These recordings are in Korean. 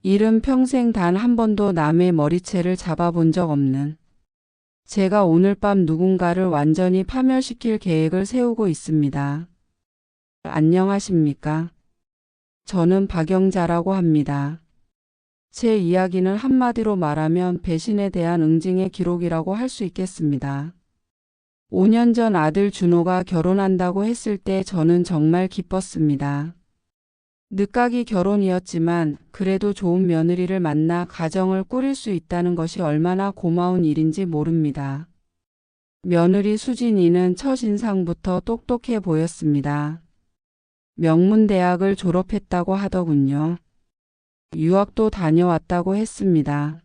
일은 평생 단 한 번도 남의 머리채를 잡아본 적 없는 제가 오늘 밤 누군가를 완전히 파멸시킬 계획을 세우고 있습니다. 안녕하십니까? 저는 박영자라고 합니다. 제 이야기는 한마디로 말하면 배신에 대한 응징의 기록이라고 할 수 있겠습니다. 5년 전 아들 준호가 결혼한다고 했을 때 저는 정말 기뻤습니다. 늦가기 결혼이었지만 그래도 좋은 며느리를 만나 가정을 꾸릴 수 있다는 것이 얼마나 고마운 일인지 모릅니다. 며느리 수진이는 첫인상부터 똑똑해 보였습니다. 명문대학을 졸업했다고 하더군요. 유학도 다녀왔다고 했습니다.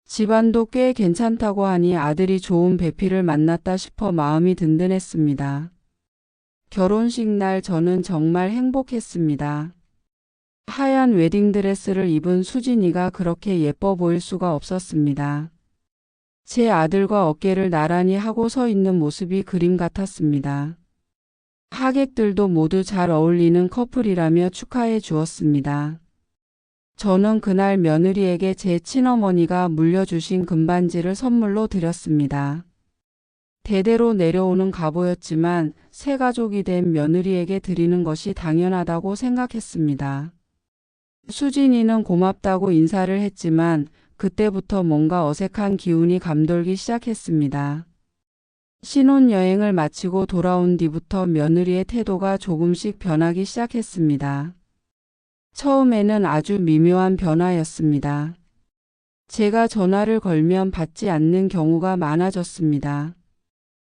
집안도 꽤 괜찮다고 하니 아들이 좋은 배필을 만났다 싶어 마음이 든든했습니다. 결혼식 날 저는 정말 행복했습니다. 하얀 웨딩드레스를 입은 수진이가 그렇게 예뻐 보일 수가 없었습니다. 제 아들과 어깨를 나란히 하고 서 있는 모습이 그림 같았습니다. 하객들도 모두 잘 어울리는 커플이라며 축하해 주었습니다. 저는 그날 며느리에게 제 친어머니가 물려주신 금반지를 선물로 드렸습니다. 대대로 내려오는 가보였지만 새 가족이 된 며느리에게 드리는 것이 당연하다고 생각했습니다. 수진이는 고맙다고 인사를 했지만 그때부터 뭔가 어색한 기운이 감돌기 시작했습니다. 신혼여행을 마치고 돌아온 뒤부터 며느리의 태도가 조금씩 변하기 시작했습니다. 처음에는 아주 미묘한 변화였습니다. 제가 전화를 걸면 받지 않는 경우가 많아졌습니다.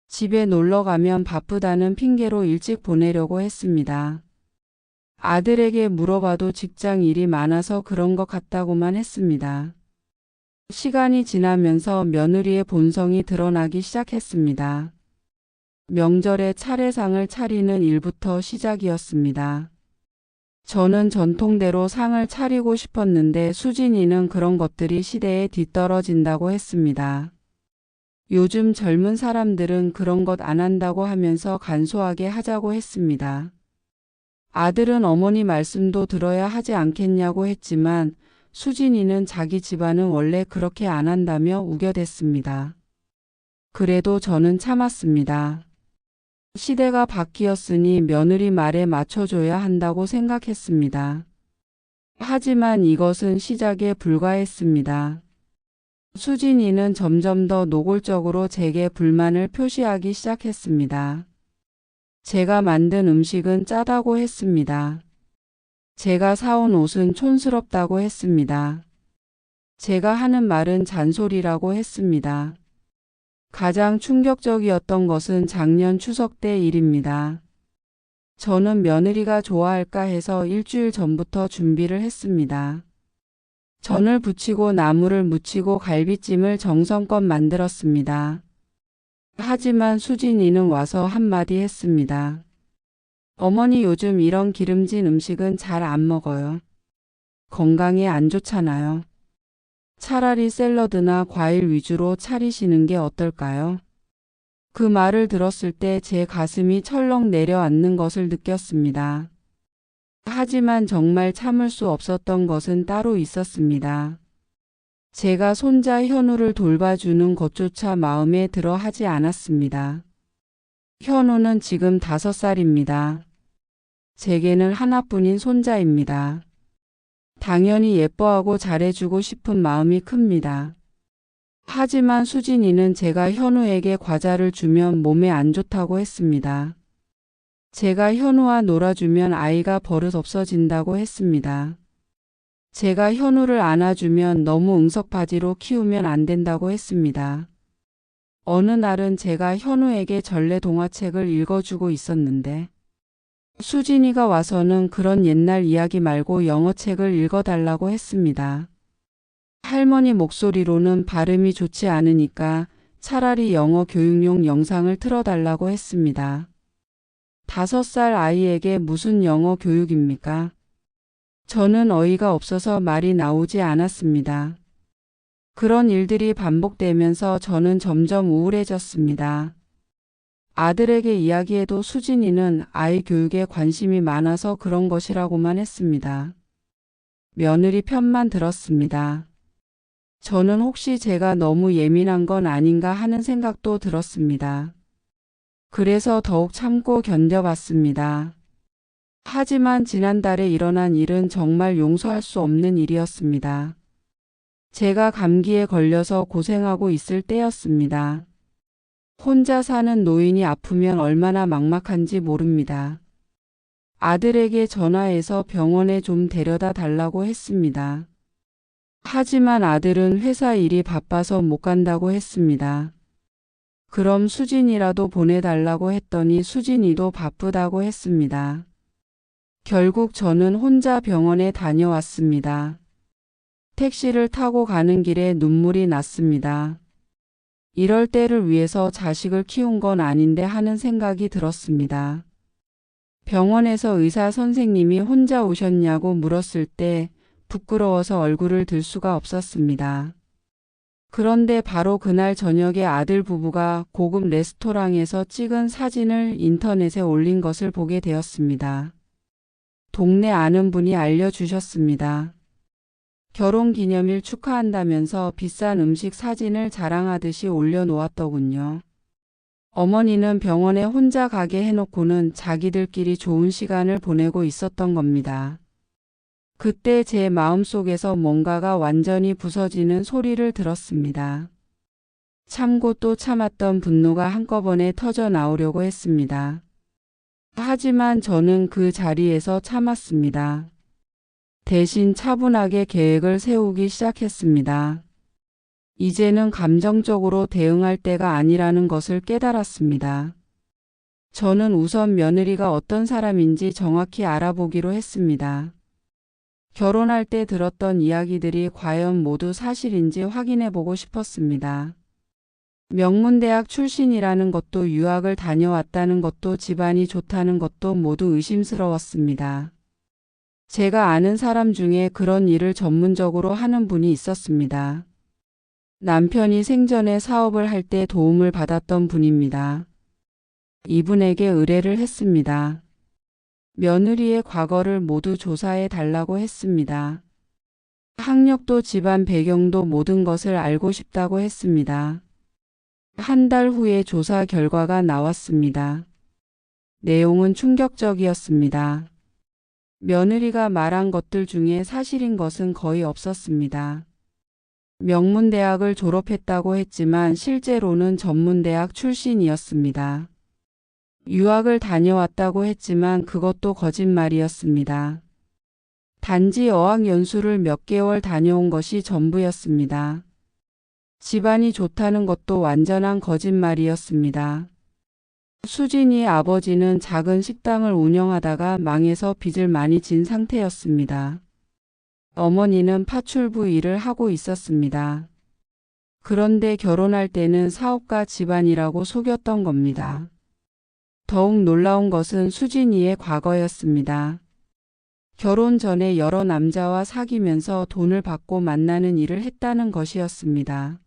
집에 놀러 가면 바쁘다는 핑계로 일찍 보내려고 했습니다. 아들에게 물어봐도 직장 일이 많아서 그런 것 같다고만 했습니다. 시간이 지나면서 며느리의 본성이 드러나기 시작했습니다. 명절에 차례상을 차리는 일부터 시작이었습니다. 저는 전통대로 상을 차리고 싶었는데 수진이는 그런 것들이 시대에 뒤떨어진다고 했습니다. 요즘 젊은 사람들은 그런 것 안 한다고 하면서 간소하게 하자고 했습니다. 아들은 어머니 말씀도 들어야 하지 않겠냐고 했지만 수진이는 자기 집안은 원래 그렇게 안 한다며 우겨댔습니다. 그래도 저는 참았습니다. 시대가 바뀌었으니 며느리 말에 맞춰줘야 한다고 생각했습니다. 하지만 이것은 시작에 불과했습니다. 수진이는 점점 더 노골적으로 제게 불만을 표시하기 시작했습니다. 제가 만든 음식은 짜다고 했습니다. 제가 사온 옷은 촌스럽다고 했습니다. 제가 하는 말은 잔소리라고 했습니다. 가장 충격적이었던 것은 작년 추석 때 일입니다. 저는 며느리가 좋아할까 해서 일주일 전부터 준비를 했습니다. 전을 부치고 나물을 무치고 갈비찜을 정성껏 만들었습니다. 하지만 수진이는 와서 한마디 했습니다. 어머니 요즘 이런 기름진 음식은 잘 안 먹어요. 건강에 안 좋잖아요. 차라리 샐러드나 과일 위주로 차리시는 게 어떨까요? 그 말을 들었을 때 제 가슴이 철렁 내려앉는 것을 느꼈습니다. 하지만 정말 참을 수 없었던 것은 따로 있었습니다. 제가 손자 현우를 돌봐주는 것조차 마음에 들어 하지 않았습니다. 현우는 지금 5살입니다. 제게는 하나뿐인 손자입니다. 당연히 예뻐하고 잘해주고 싶은 마음이 큽니다. 하지만 수진이는 제가 현우에게 과자를 주면 몸에 안 좋다고 했습니다. 제가 현우와 놀아주면 아이가 버릇 없어진다고 했습니다. 제가 현우를 안아주면 너무 응석바지로 키우면 안 된다고 했습니다. 어느 날은 제가 현우에게 전래 동화책을 읽어주고 있었는데 수진이가 와서는 그런 옛날 이야기 말고 영어책을 읽어달라고 했습니다. 할머니 목소리로는 발음이 좋지 않으니까 차라리 영어 교육용 영상을 틀어달라고 했습니다. 5살 아이에게 무슨 영어 교육입니까? 저는 어이가 없어서 말이 나오지 않았습니다. 그런 일들이 반복되면서 저는 점점 우울해졌습니다. 아들에게 이야기해도 수진이는 아이 교육에 관심이 많아서 그런 것이라고만 했습니다. 며느리 편만 들었습니다. 저는 혹시 제가 너무 예민한 건 아닌가 하는 생각도 들었습니다. 그래서 더욱 참고 견뎌봤습니다. 하지만 지난달에 일어난 일은 정말 용서할 수 없는 일이었습니다. 제가 감기에 걸려서 고생하고 있을 때였습니다. 혼자 사는 노인이 아프면 얼마나 막막한지 모릅니다. 아들에게 전화해서 병원에 좀 데려다 달라고 했습니다. 하지만 아들은 회사 일이 바빠서 못 간다고 했습니다. 그럼 수진이라도 보내달라고 했더니 수진이도 바쁘다고 했습니다. 결국 저는 혼자 병원에 다녀왔습니다. 택시를 타고 가는 길에 눈물이 났습니다. 이럴 때를 위해서 자식을 키운 건 아닌데 하는 생각이 들었습니다. 병원에서 의사 선생님이 혼자 오셨냐고 물었을 때 부끄러워서 얼굴을 들 수가 없었습니다. 그런데 바로 그날 저녁에 아들 부부가 고급 레스토랑에서 찍은 사진을 인터넷에 올린 것을 보게 되었습니다. 동네 아는 분이 알려주셨습니다. 결혼기념일 축하한다면서 비싼 음식 사진을 자랑하듯이 올려놓았더군요. 어머니는 병원에 혼자 가게 해놓고는 자기들끼리 좋은 시간을 보내고 있었던 겁니다. 그때 제 마음속에서 뭔가가 완전히 부서지는 소리를 들었습니다. 참고 또 참았던 분노가 한꺼번에 터져 나오려고 했습니다. 하지만 저는 그 자리에서 참았습니다. 대신 차분하게 계획을 세우기 시작했습니다. 이제는 감정적으로 대응할 때가 아니라는 것을 깨달았습니다. 저는 우선 며느리가 어떤 사람인지 정확히 알아보기로 했습니다. 결혼할 때 들었던 이야기들이 과연 모두 사실인지 확인해보고 싶었습니다. 명문대학 출신이라는 것도 유학을 다녀왔다는 것도 집안이 좋다는 것도 모두 의심스러웠습니다. 제가 아는 사람 중에 그런 일을 전문적으로 하는 분이 있었습니다. 남편이 생전에 사업을 할 때 도움을 받았던 분입니다. 이분에게 의뢰를 했습니다. 며느리의 과거를 모두 조사해 달라고 했습니다. 학력도 집안 배경도 모든 것을 알고 싶다고 했습니다. 한 달 후에 조사 결과가 나왔습니다. 내용은 충격적이었습니다. 며느리가 말한 것들 중에 사실인 것은 거의 없었습니다. 명문대학을 졸업했다고 했지만 실제로는 전문대학 출신이었습니다. 유학을 다녀왔다고 했지만 그것도 거짓말이었습니다. 단지 어학연수를 몇 개월 다녀온 것이 전부였습니다. 집안이 좋다는 것도 완전한 거짓말이었습니다. 수진이의 아버지는 작은 식당을 운영하다가 망해서 빚을 많이 진 상태였습니다. 어머니는 파출부 일을 하고 있었습니다. 그런데 결혼할 때는 사업가 집안이라고 속였던 겁니다. 더욱 놀라운 것은 수진이의 과거였습니다. 결혼 전에 여러 남자와 사귀면서 돈을 받고 만나는 일을 했다는 것이었습니다.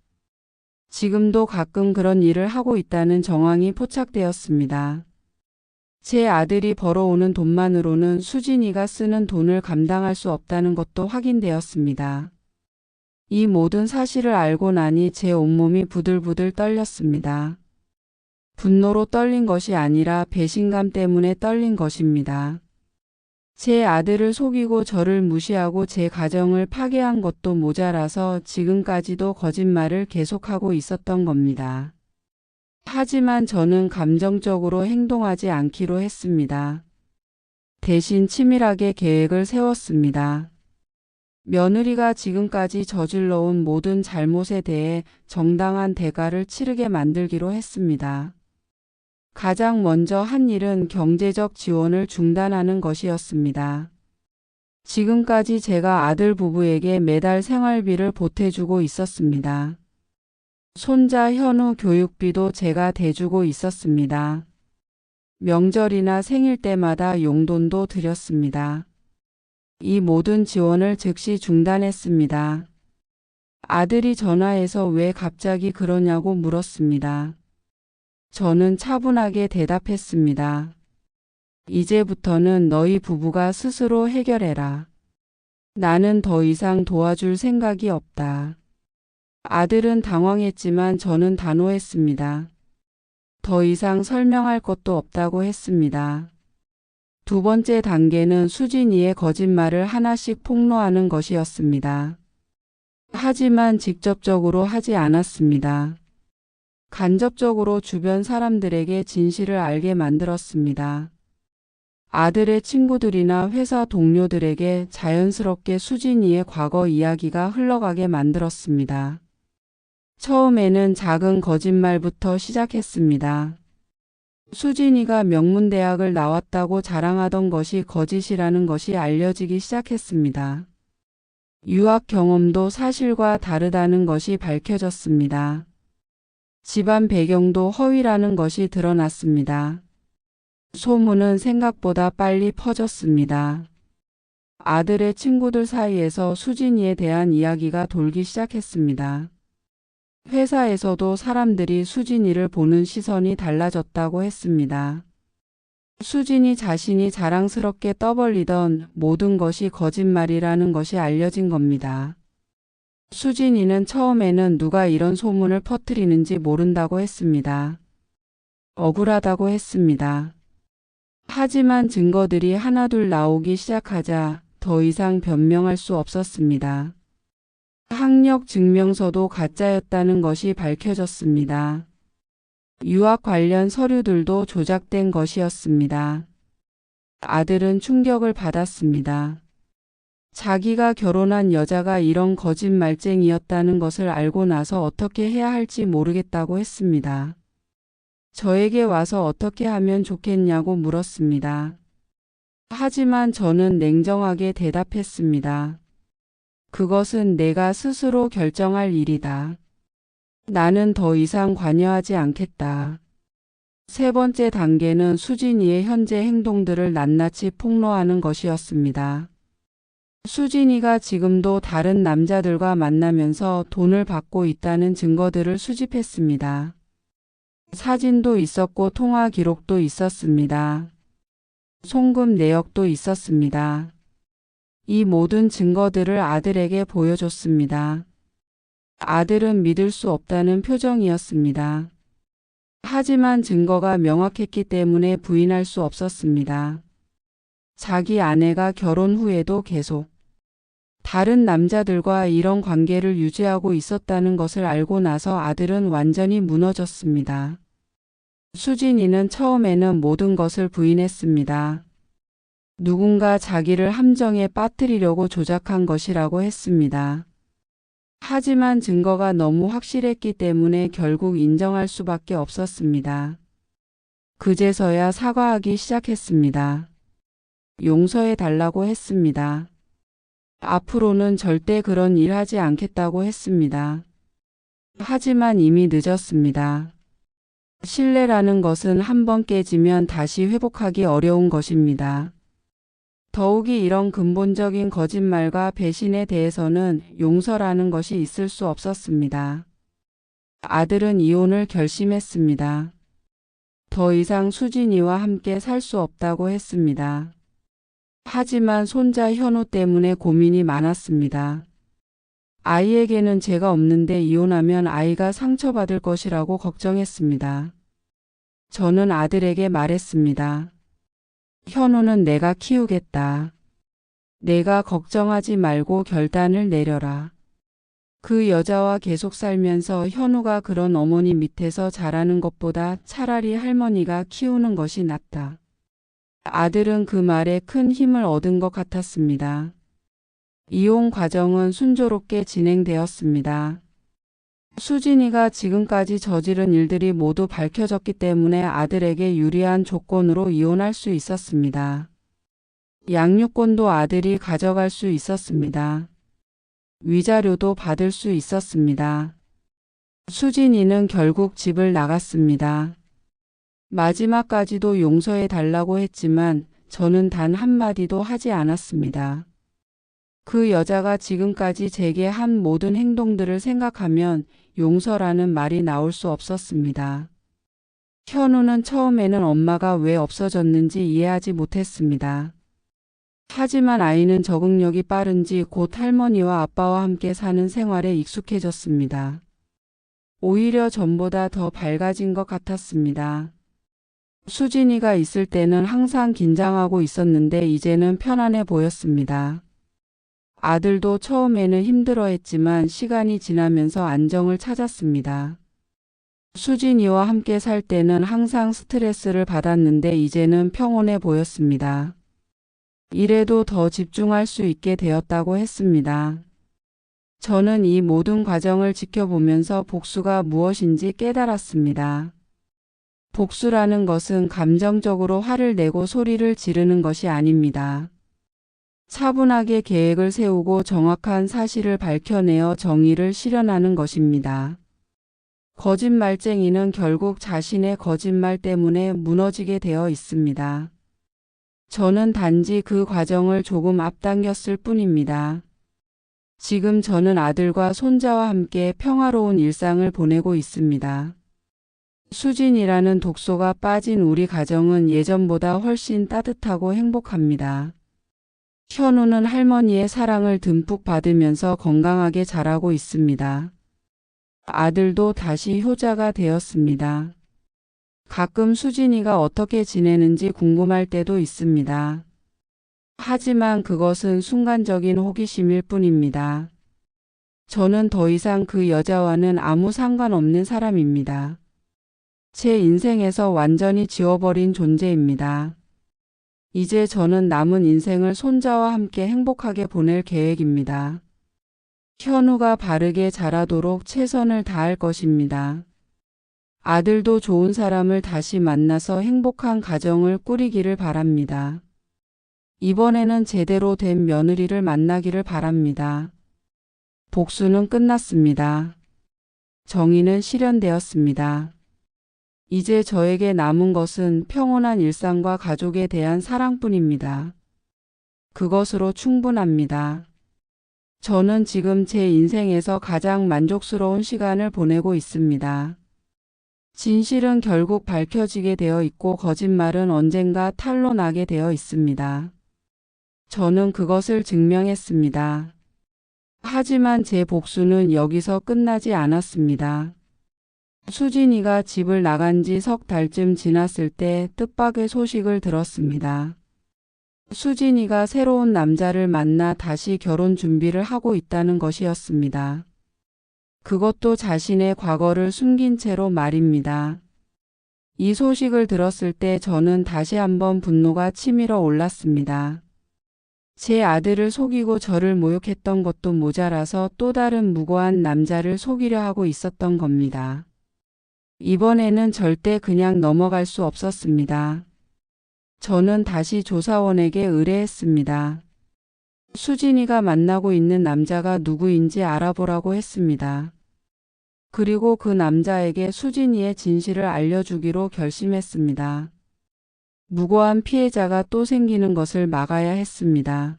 지금도 가끔 그런 일을 하고 있다는 정황이 포착되었습니다. 제 아들이 벌어오는 돈만으로는 수진이가 쓰는 돈을 감당할 수 없다는 것도 확인되었습니다. 이 모든 사실을 알고 나니 제 온몸이 부들부들 떨렸습니다. 분노로 떨린 것이 아니라 배신감 때문에 떨린 것입니다. 제 아들을 속이고 저를 무시하고 제 가정을 파괴한 것도 모자라서 지금까지도 거짓말을 계속하고 있었던 겁니다. 하지만 저는 감정적으로 행동하지 않기로 했습니다. 대신 치밀하게 계획을 세웠습니다. 며느리가 지금까지 저질러온 모든 잘못에 대해 정당한 대가를 치르게 만들기로 했습니다. 가장 먼저 한 일은 경제적 지원을 중단하는 것이었습니다. 지금까지 제가 아들 부부에게 매달 생활비를 보태주고 있었습니다. 손자 현우 교육비도 제가 대주고 있었습니다. 명절이나 생일 때마다 용돈도 드렸습니다. 이 모든 지원을 즉시 중단했습니다. 아들이 전화해서 왜 갑자기 그러냐고 물었습니다. 저는 차분하게 대답했습니다. 이제부터는 너희 부부가 스스로 해결해라. 나는 더 이상 도와줄 생각이 없다. 아들은 당황했지만 저는 단호했습니다. 더 이상 설명할 것도 없다고 했습니다. 두 번째 단계는 수진이의 거짓말을 하나씩 폭로하는 것이었습니다. 하지만 직접적으로 하지 않았습니다. 간접적으로 주변 사람들에게 진실을 알게 만들었습니다. 아들의 친구들이나 회사 동료들에게 자연스럽게 수진이의 과거 이야기가 흘러가게 만들었습니다. 처음에는 작은 거짓말부터 시작했습니다. 수진이가 명문대학을 나왔다고 자랑하던 것이 거짓이라는 것이 알려지기 시작했습니다. 유학 경험도 사실과 다르다는 것이 밝혀졌습니다. 집안 배경도 허위라는 것이 드러났습니다. 소문은 생각보다 빨리 퍼졌습니다. 아들의 친구들 사이에서 수진이에 대한 이야기가 돌기 시작했습니다. 회사에서도 사람들이 수진이를 보는 시선이 달라졌다고 했습니다. 수진이 자신이 자랑스럽게 떠벌리던 모든 것이 거짓말이라는 것이 알려진 겁니다. 수진이는 처음에는 누가 이런 소문을 퍼뜨리는지 모른다고 했습니다. 억울하다고 했습니다. 하지만 증거들이 하나둘 나오기 시작하자 더 이상 변명할 수 없었습니다. 학력 증명서도 가짜였다는 것이 밝혀졌습니다. 유학 관련 서류들도 조작된 것이었습니다. 아들은 충격을 받았습니다. 자기가 결혼한 여자가 이런 거짓말쟁이였다는 것을 알고 나서 어떻게 해야 할지 모르겠다고 했습니다. 저에게 와서 어떻게 하면 좋겠냐고 물었습니다. 하지만 저는 냉정하게 대답했습니다. 그것은 내가 스스로 결정할 일이다. 나는 더 이상 관여하지 않겠다. 세 번째 단계는 수진이의 현재 행동들을 낱낱이 폭로하는 것이었습니다. 수진이가 지금도 다른 남자들과 만나면서 돈을 받고 있다는 증거들을 수집했습니다. 사진도 있었고 통화 기록도 있었습니다. 송금 내역도 있었습니다. 이 모든 증거들을 아들에게 보여줬습니다. 아들은 믿을 수 없다는 표정이었습니다. 하지만 증거가 명확했기 때문에 부인할 수 없었습니다. 자기 아내가 결혼 후에도 계속 다른 남자들과 이런 관계를 유지하고 있었다는 것을 알고 나서 아들은 완전히 무너졌습니다. 수진이는 처음에는 모든 것을 부인했습니다. 누군가 자기를 함정에 빠뜨리려고 조작한 것이라고 했습니다. 하지만 증거가 너무 확실했기 때문에 결국 인정할 수밖에 없었습니다. 그제서야 사과하기 시작했습니다. 용서해 달라고 했습니다. 앞으로는 절대 그런 일 하지 않겠다고 했습니다. 하지만 이미 늦었습니다. 신뢰라는 것은 한번 깨지면 다시 회복하기 어려운 것입니다. 더욱이 이런 근본적인 거짓말과 배신에 대해서는 용서라는 것이 있을 수 없었습니다. 아들은 이혼을 결심했습니다. 더 이상 수진이와 함께 살 수 없다고 했습니다. 하지만 손자 현우 때문에 고민이 많았습니다. 아이에게는 죄가 없는데 이혼하면 아이가 상처받을 것이라고 걱정했습니다. 저는 아들에게 말했습니다. 현우는 내가 키우겠다. 내가 걱정하지 말고 결단을 내려라. 그 여자와 계속 살면서 현우가 그런 어머니 밑에서 자라는 것보다 차라리 할머니가 키우는 것이 낫다. 아들은 그 말에 큰 힘을 얻은 것 같았습니다. 이혼 과정은 순조롭게 진행되었습니다. 수진이가 지금까지 저지른 일들이 모두 밝혀졌기 때문에 아들에게 유리한 조건으로 이혼할 수 있었습니다. 양육권도 아들이 가져갈 수 있었습니다. 위자료도 받을 수 있었습니다. 수진이는 결국 집을 나갔습니다. 마지막까지도 용서해 달라고 했지만 저는 단 한마디도 하지 않았습니다. 그 여자가 지금까지 제게 한 모든 행동들을 생각하면 용서라는 말이 나올 수 없었습니다. 현우는 처음에는 엄마가 왜 없어졌는지 이해하지 못했습니다. 하지만 아이는 적응력이 빠른지 곧 할머니와 아빠와 함께 사는 생활에 익숙해졌습니다. 오히려 전보다 더 밝아진 것 같았습니다. 수진이가 있을 때는 항상 긴장하고 있었는데 이제는 편안해 보였습니다. 아들도 처음에는 힘들어했지만 시간이 지나면서 안정을 찾았습니다. 수진이와 함께 살 때는 항상 스트레스를 받았는데 이제는 평온해 보였습니다. 일에도 더 집중할 수 있게 되었다고 했습니다. 저는 이 모든 과정을 지켜보면서 복수가 무엇인지 깨달았습니다. 복수라는 것은 감정적으로 화를 내고 소리를 지르는 것이 아닙니다. 차분하게 계획을 세우고 정확한 사실을 밝혀내어 정의를 실현하는 것입니다. 거짓말쟁이는 결국 자신의 거짓말 때문에 무너지게 되어 있습니다. 저는 단지 그 과정을 조금 앞당겼을 뿐입니다. 지금 저는 아들과 손자와 함께 평화로운 일상을 보내고 있습니다. 수진이라는 독소가 빠진 우리 가정은 예전보다 훨씬 따뜻하고 행복합니다. 현우는 할머니의 사랑을 듬뿍 받으면서 건강하게 자라고 있습니다. 아들도 다시 효자가 되었습니다. 가끔 수진이가 어떻게 지내는지 궁금할 때도 있습니다. 하지만 그것은 순간적인 호기심일 뿐입니다. 저는 더 이상 그 여자와는 아무 상관없는 사람입니다. 제 인생에서 완전히 지워버린 존재입니다. 이제 저는 남은 인생을 손자와 함께 행복하게 보낼 계획입니다. 현우가 바르게 자라도록 최선을 다할 것입니다. 아들도 좋은 사람을 다시 만나서 행복한 가정을 꾸리기를 바랍니다. 이번에는 제대로 된 며느리를 만나기를 바랍니다. 복수는 끝났습니다. 정의는 실현되었습니다. 이제 저에게 남은 것은 평온한 일상과 가족에 대한 사랑뿐입니다. 그것으로 충분합니다. 저는 지금 제 인생에서 가장 만족스러운 시간을 보내고 있습니다. 진실은 결국 밝혀지게 되어 있고 거짓말은 언젠가 탄로나게 되어 있습니다. 저는 그것을 증명했습니다. 하지만 제 복수는 여기서 끝나지 않았습니다. 수진이가 집을 나간 지 석 달쯤 지났을 때 뜻밖의 소식을 들었습니다. 수진이가 새로운 남자를 만나 다시 결혼 준비를 하고 있다는 것이었습니다. 그것도 자신의 과거를 숨긴 채로 말입니다. 이 소식을 들었을 때 저는 다시 한번 분노가 치밀어 올랐습니다. 제 아들을 속이고 저를 모욕했던 것도 모자라서 또 다른 무고한 남자를 속이려 하고 있었던 겁니다. 이번에는 절대 그냥 넘어갈 수 없었습니다. 저는 다시 조사원에게 의뢰했습니다. 수진이가 만나고 있는 남자가 누구인지 알아보라고 했습니다. 그리고 그 남자에게 수진이의 진실을 알려주기로 결심했습니다. 무고한 피해자가 또 생기는 것을 막아야 했습니다.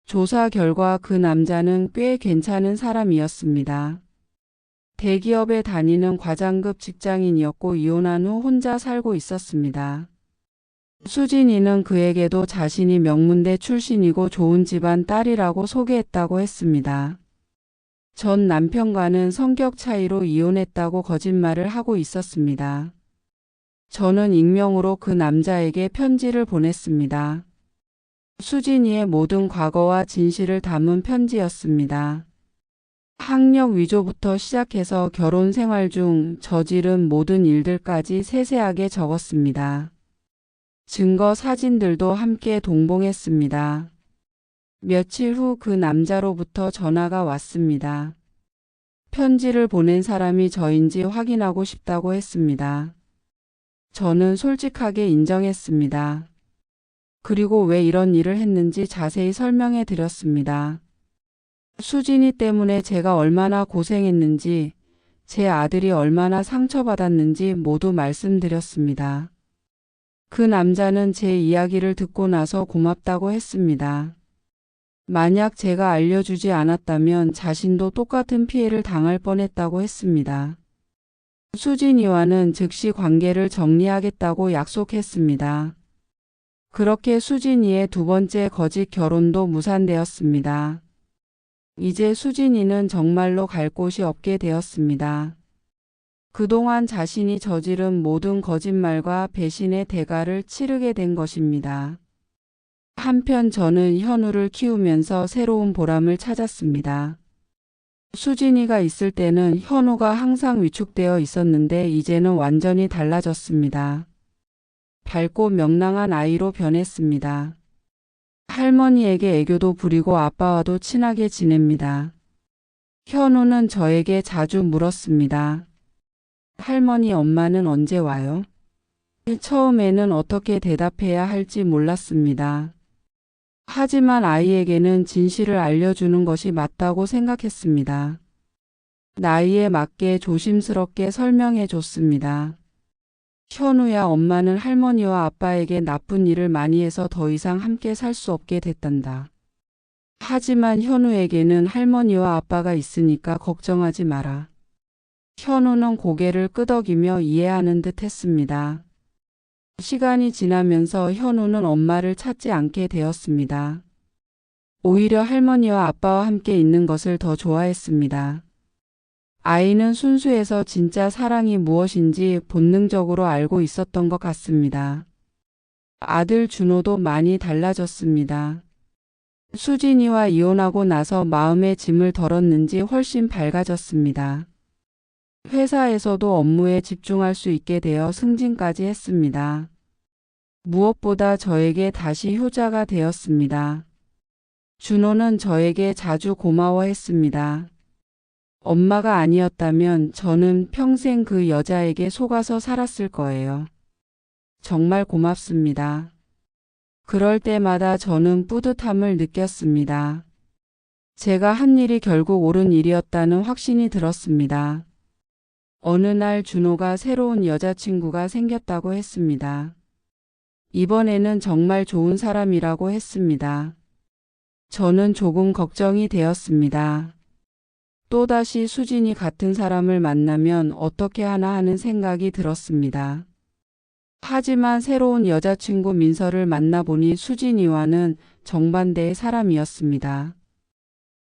조사 결과 그 남자는 꽤 괜찮은 사람이었습니다. 대기업에 다니는 과장급 직장인이었고 이혼한 후 혼자 살고 있었습니다. 수진이는 그에게도 자신이 명문대 출신이고 좋은 집안 딸이라고 소개했다고 했습니다. 전 남편과는 성격 차이로 이혼했다고 거짓말을 하고 있었습니다. 저는 익명으로 그 남자에게 편지를 보냈습니다. 수진이의 모든 과거와 진실을 담은 편지였습니다. 학력 위조부터 시작해서 결혼 생활 중 저지른 모든 일들까지 세세하게 적었습니다. 증거 사진들도 함께 동봉했습니다. 며칠 후 그 남자로부터 전화가 왔습니다. 편지를 보낸 사람이 저인지 확인하고 싶다고 했습니다. 저는 솔직하게 인정했습니다. 그리고 왜 이런 일을 했는지 자세히 설명해 드렸습니다. 수진이 때문에 제가 얼마나 고생했는지, 제 아들이 얼마나 상처받았는지 모두 말씀드렸습니다. 그 남자는 제 이야기를 듣고 나서 고맙다고 했습니다. 만약 제가 알려주지 않았다면 자신도 똑같은 피해를 당할 뻔했다고 했습니다. 수진이와는 즉시 관계를 정리하겠다고 약속했습니다. 그렇게 수진이의 두 번째 거짓 결혼도 무산되었습니다. 이제 수진이는 정말로 갈 곳이 없게 되었습니다. 그동안 자신이 저지른 모든 거짓말과 배신의 대가를 치르게 된 것입니다. 한편 저는 현우를 키우면서 새로운 보람을 찾았습니다. 수진이가 있을 때는 현우가 항상 위축되어 있었는데 이제는 완전히 달라졌습니다. 밝고 명랑한 아이로 변했습니다. 할머니에게 애교도 부리고 아빠와도 친하게 지냅니다. 현우는 저에게 자주 물었습니다. 할머니, 엄마는 언제 와요? 처음에는 어떻게 대답해야 할지 몰랐습니다. 하지만 아이에게는 진실을 알려주는 것이 맞다고 생각했습니다. 나이에 맞게 조심스럽게 설명해 줬습니다. 현우야, 엄마는 할머니와 아빠에게 나쁜 일을 많이 해서 더 이상 함께 살 수 없게 됐단다. 하지만 현우에게는 할머니와 아빠가 있으니까 걱정하지 마라. 현우는 고개를 끄덕이며 이해하는 듯 했습니다. 시간이 지나면서 현우는 엄마를 찾지 않게 되었습니다. 오히려 할머니와 아빠와 함께 있는 것을 더 좋아했습니다. 아이는 순수해서 진짜 사랑이 무엇인지 본능적으로 알고 있었던 것 같습니다. 아들 준호도 많이 달라졌습니다. 수진이와 이혼하고 나서 마음의 짐을 덜었는지 훨씬 밝아졌습니다. 회사에서도 업무에 집중할 수 있게 되어 승진까지 했습니다. 무엇보다 저에게 다시 효자가 되었습니다. 준호는 저에게 자주 고마워했습니다. 엄마가 아니었다면 저는 평생 그 여자에게 속아서 살았을 거예요. 정말 고맙습니다. 그럴 때마다 저는 뿌듯함을 느꼈습니다. 제가 한 일이 결국 옳은 일이었다는 확신이 들었습니다. 어느 날 준호가 새로운 여자친구가 생겼다고 했습니다. 이번에는 정말 좋은 사람이라고 했습니다. 저는 조금 걱정이 되었습니다. 또다시 수진이 같은 사람을 만나면 어떻게 하나 하는 생각이 들었습니다. 하지만 새로운 여자친구 민서를 만나보니 수진이와는 정반대의 사람이었습니다.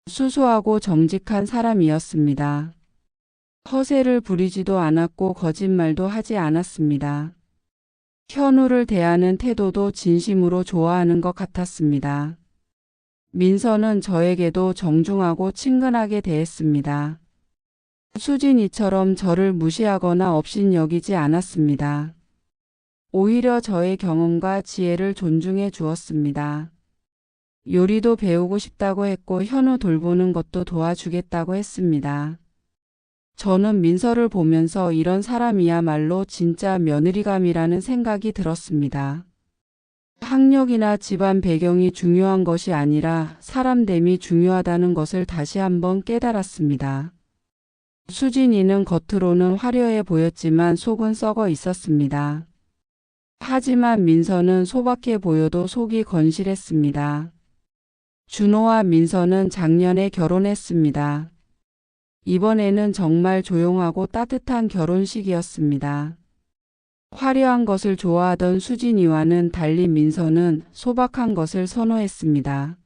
수수하고 정직한 사람이었습니다. 허세를 부리지도 않았고 거짓말도 하지 않았습니다. 현우를 대하는 태도도 진심으로 좋아하는 것 같았습니다. 민서는 저에게도 정중하고 친근하게 대했습니다. 수진이처럼 저를 무시하거나 업신여기지 않았습니다. 오히려 저의 경험과 지혜를 존중해 주었습니다. 요리도 배우고 싶다고 했고 현우 돌보는 것도 도와주겠다고 했습니다. 저는 민서를 보면서 이런 사람이야말로 진짜 며느리감이라는 생각이 들었습니다. 학력이나 집안 배경이 중요한 것이 아니라 사람됨이 중요하다는 것을 다시 한번 깨달았습니다. 수진이는 겉으로는 화려해 보였지만 속은 썩어 있었습니다. 하지만 민서는 소박해 보여도 속이 건실했습니다. 준호와 민서는 작년에 결혼했습니다. 이번에는 정말 조용하고 따뜻한 결혼식이었습니다. 화려한 것을 좋아하던 수진이와는 달리 민서는 소박한 것을 선호했습니다.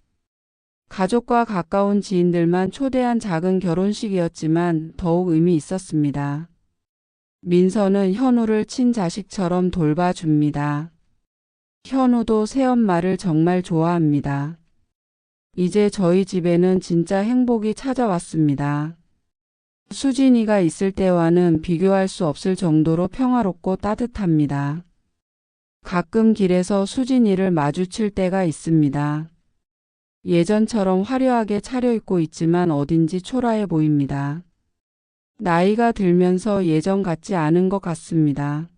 가족과 가까운 지인들만 초대한 작은 결혼식이었지만 더욱 의미 있었습니다. 민서는 현우를 친자식처럼 돌봐줍니다. 현우도 새엄마를 정말 좋아합니다. 이제 저희 집에는 진짜 행복이 찾아왔습니다. 수진이가 있을 때와는 비교할 수 없을 정도로 평화롭고 따뜻합니다. 가끔 길에서 수진이를 마주칠 때가 있습니다. 예전처럼 화려하게 차려입고 있지만 어딘지 초라해 보입니다. 나이가 들면서 예전 같지 않은 것 같습니다.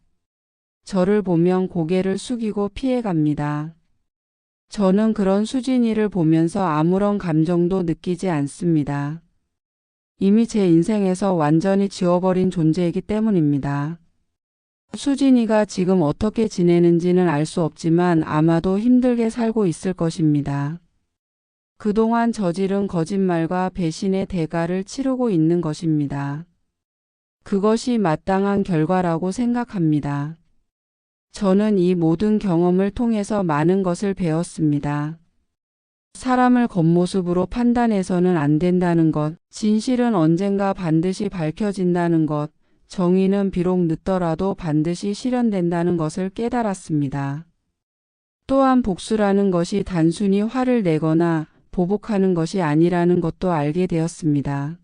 저를 보면 고개를 숙이고 피해갑니다. 저는 그런 수진이를 보면서 아무런 감정도 느끼지 않습니다. 이미 제 인생에서 완전히 지워버린 존재이기 때문입니다. 수진이가 지금 어떻게 지내는지는 알 수 없지만 아마도 힘들게 살고 있을 것입니다. 그동안 저지른 거짓말과 배신의 대가를 치르고 있는 것입니다. 그것이 마땅한 결과라고 생각합니다. 저는 이 모든 경험을 통해서 많은 것을 배웠습니다. 사람을 겉모습으로 판단해서는 안 된다는 것, 진실은 언젠가 반드시 밝혀진다는 것, 정의는 비록 늦더라도 반드시 실현된다는 것을 깨달았습니다. 또한 복수라는 것이 단순히 화를 내거나 보복하는 것이 아니라는 것도 알게 되었습니다.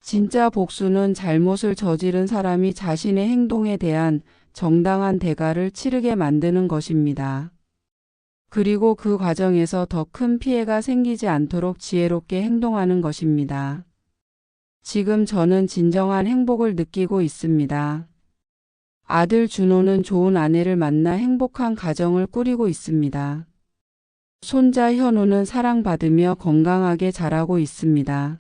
진짜 복수는 잘못을 저지른 사람이 자신의 행동에 대한 정당한 대가를 치르게 만드는 것입니다. 그리고 그 과정에서 더 큰 피해가 생기지 않도록 지혜롭게 행동하는 것입니다. 지금 저는 진정한 행복을 느끼고 있습니다. 아들 준호는 좋은 아내를 만나 행복한 가정을 꾸리고 있습니다. 손자 현우는 사랑받으며 건강하게 자라고 있습니다.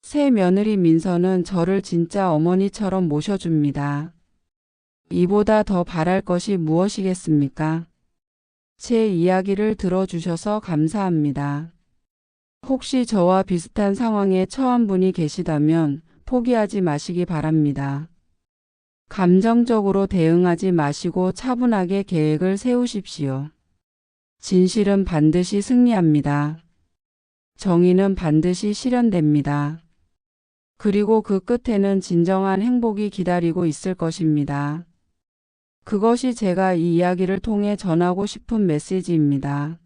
새 며느리 민서는 저를 진짜 어머니처럼 모셔줍니다. 이보다 더 바랄 것이 무엇이겠습니까? 제 이야기를 들어주셔서 감사합니다. 혹시 저와 비슷한 상황에 처한 분이 계시다면 포기하지 마시기 바랍니다. 감정적으로 대응하지 마시고 차분하게 계획을 세우십시오. 진실은 반드시 승리합니다. 정의는 반드시 실현됩니다. 그리고 그 끝에는 진정한 행복이 기다리고 있을 것입니다. 그것이 제가 이 이야기를 통해 전하고 싶은 메시지입니다.